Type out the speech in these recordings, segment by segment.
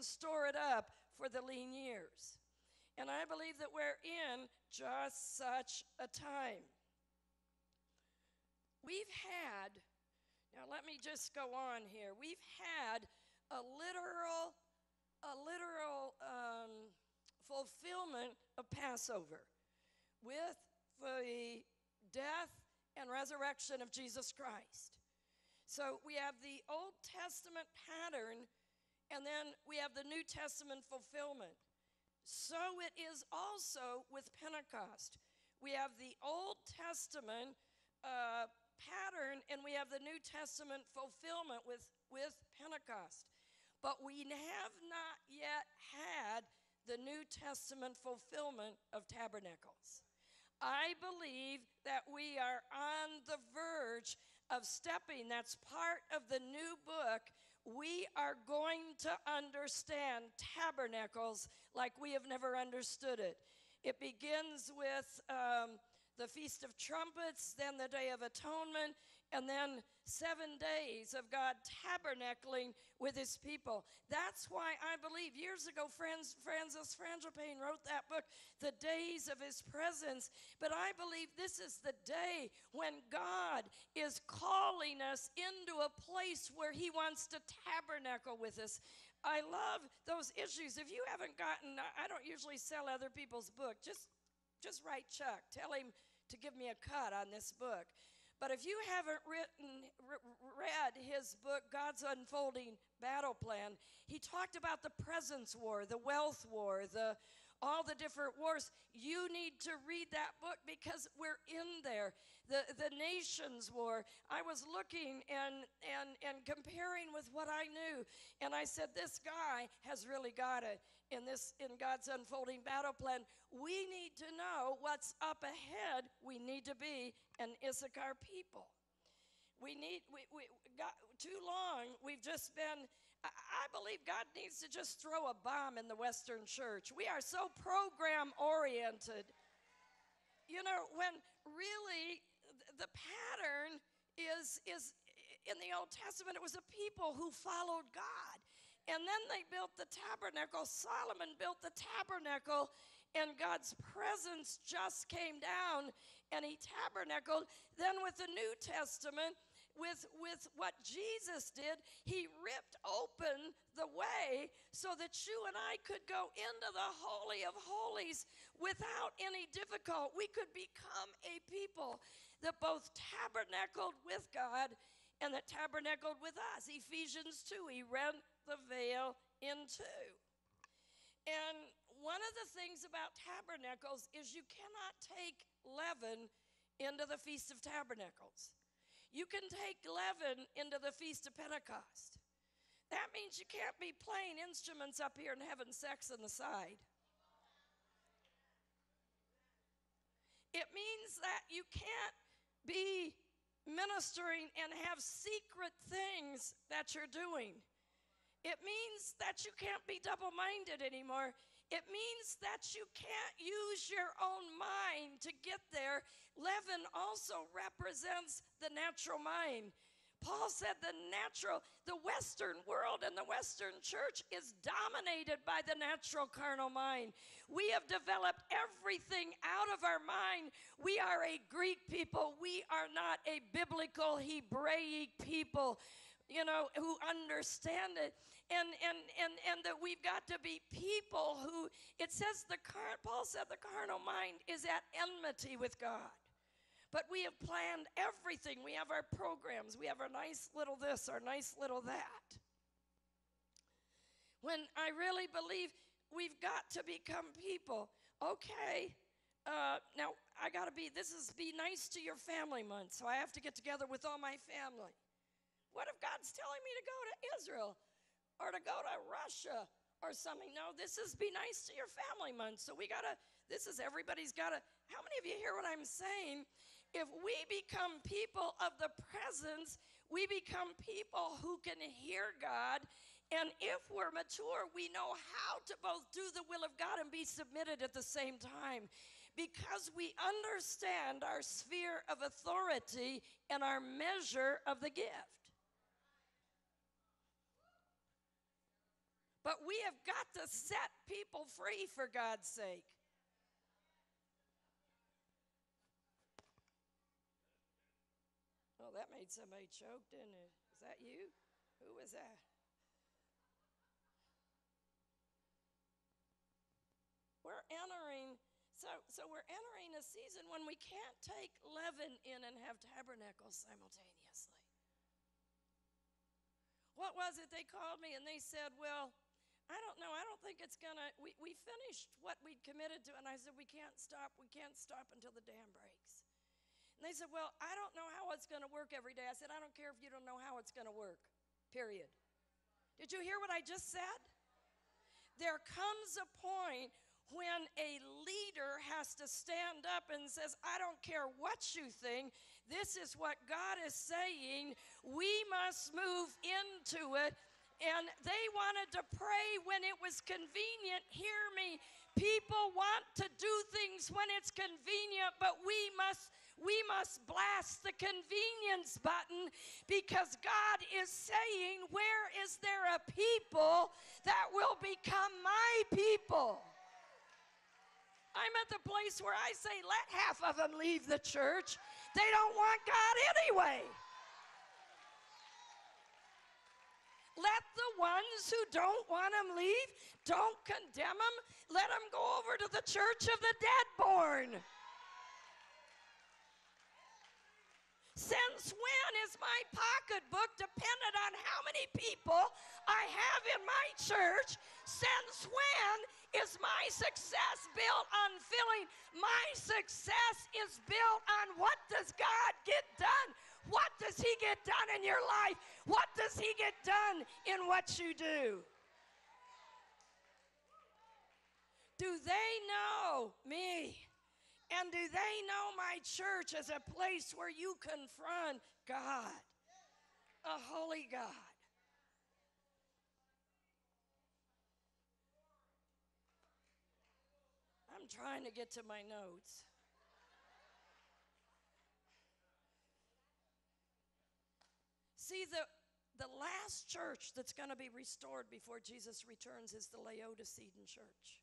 store it up for the lean years. And I believe that we're in just such a time. We've had, now let me just go on here. We've had a literal fulfillment of Passover with the death and resurrection of Jesus Christ. So we have the Old Testament pattern, and then we have the New Testament fulfillment. So it is also with Pentecost. We have the Old Testament pattern, and we have the New Testament fulfillment with Pentecost. But we have not yet had the New Testament fulfillment of tabernacles. I believe that we are on the verge of stepping. That's part of the new book. We are going to understand tabernacles like we have never understood it. It begins with the Feast of Trumpets, then the Day of Atonement, and then 7 days of God tabernacling with his people. That's why I believe years ago Francis Frangipane wrote that book, The Days of His Presence. But I believe this is the day when God is calling us into a place where he wants to tabernacle with us. I love those issues. If you haven't gotten, I don't usually sell other people's book. Just write Chuck. Tell him to give me a cut on this book. But if you haven't read his book, God's Unfolding Battle Plan, he talked about the presence war, the wealth war, all the different wars. You need to read that book because we're in there. The nations war. I was looking and comparing with what I knew, and I said, this guy has really got it in God's Unfolding Battle Plan. We need to know what's up ahead. We need to be an Issachar people. We got too long. We've just been, I believe God needs to just throw a bomb in the Western church. We are so program oriented. You know, when really the pattern is in the Old Testament, it was a people who followed God. And then they built the tabernacle. Solomon built the tabernacle, and God's presence just came down, and he tabernacled. Then with the New Testament, with what Jesus did, he ripped open the way so that you and I could go into the Holy of Holies without any difficulty. We could become a people that both tabernacled with God and that tabernacled with us. Ephesians 2, he rent the veil in two. And one of the things about tabernacles is you cannot take leaven into the Feast of Tabernacles. You can take leaven into the Feast of Pentecost. That means you can't be playing instruments up here and having sex on the side. It means that you can't be ministering and have secret things that you're doing. It means that you can't be double-minded anymore. It means that you can't use your own mind to get there. Leaven also represents the natural mind. Paul said the Western world and the Western church is dominated by the natural carnal mind. We have developed everything out of our mind. We are a Greek people. We are not a biblical Hebraic people, you know, who understand it. And that we've got to be people who, it says Paul said the carnal mind is at enmity with God. But we have planned everything. We have our programs. We have our nice little this, our nice little that. When I really believe we've got to become people. Okay, now I got to be nice to your family month, so I have to get together with all my family. What if God's telling me to go to Israel or to go to Russia or something? No, this is be nice to your family month. So everybody's got to, how many of you hear what I'm saying? If we become people of the presence, we become people who can hear God. And if we're mature, we know how to both do the will of God and be submitted at the same time. Because we understand our sphere of authority and our measure of the gift. But we have got to set people free for God's sake. Oh, that made somebody choke, didn't it? Is that you? Who was that? We're entering, so we're entering a season when we can't take leaven in and have tabernacles simultaneously. What was it? They called me and they said, well, I don't know. I don't think it's going to, we finished what we'd committed to. And I said, we can't stop until the dam breaks. And they said, well, I don't know how it's going to work every day. I said, I don't care if you don't know how it's going to work, period. Did you hear what I just said? There comes a point when a leader has to stand up and says, I don't care what you think. This is what God is saying. We must move into it. And they wanted to pray when it was convenient. Hear me. People want to do things when it's convenient, but we must blast the convenience button, because God is saying, where is there a people that will become my people? I'm at the place where I say, let half of them leave the church. They don't want God anyway. Let the ones who don't want him leave, don't condemn them. Let them go over to the church of the dead-born. Since when is my pocketbook dependent on how many people I have in my church? Since when is my success built on filling? My success is built on what does God get done? What does he get done in your life? What does he get done in what you do? Do they know me? And do they know my church as a place where you confront God, a holy God? I'm trying to get to my notes. See, the last church that's going to be restored before Jesus returns is the Laodicean church.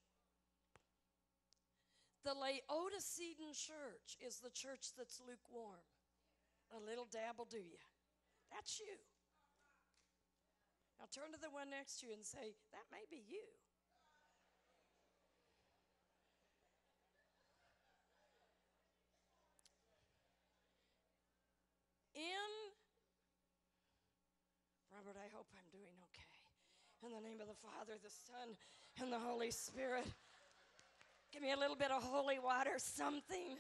The Laodicean church is the church that's lukewarm. A little dab will do you. That's you. Now turn to the one next to you and say, that may be you. Robert, I hope I'm doing okay. In the name of the Father, the Son, and the Holy Spirit. Give me a little bit of holy water, something.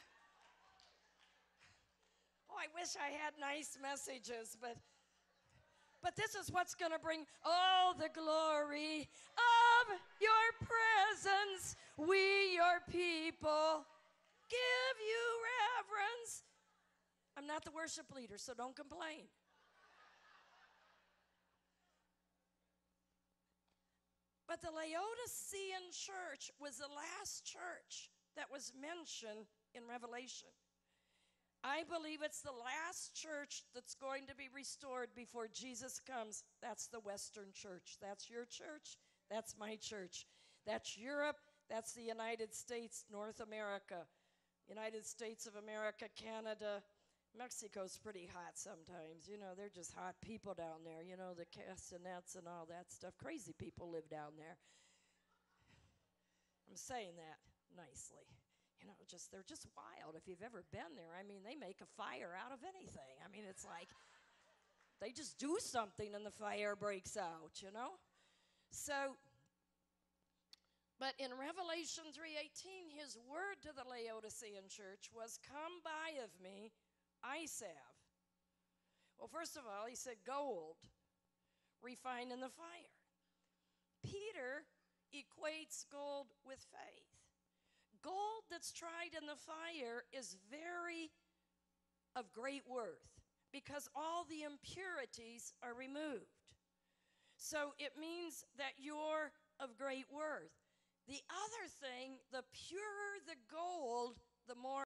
Oh, I wish I had nice messages, but this is what's going to bring all the glory of your presence. We, your people, give you reverence. I'm not the worship leader, so don't complain. But the Laodicean church was the last church that was mentioned in Revelation. I believe it's the last church that's going to be restored before Jesus comes. That's the Western church. That's your church. That's my church. That's Europe. That's the United States, North America. United States of America, Canada. Mexico's pretty hot sometimes. You know, they're just hot people down there. You know, the castanets and all that stuff. Crazy people live down there. I'm saying that nicely. You know, they're just wild. If you've ever been there, I mean, they make a fire out of anything. I mean, it's like they just do something and the fire breaks out, you know? So, but in Revelation 3:18, his word to the Laodicean church was, come buy of me eye salve. Well, first of all, he said gold refined in the fire. Peter equates gold with faith. Gold that's tried in the fire is of great worth because all the impurities are removed. So it means that you're of great worth. The other thing, the purer the gold, the more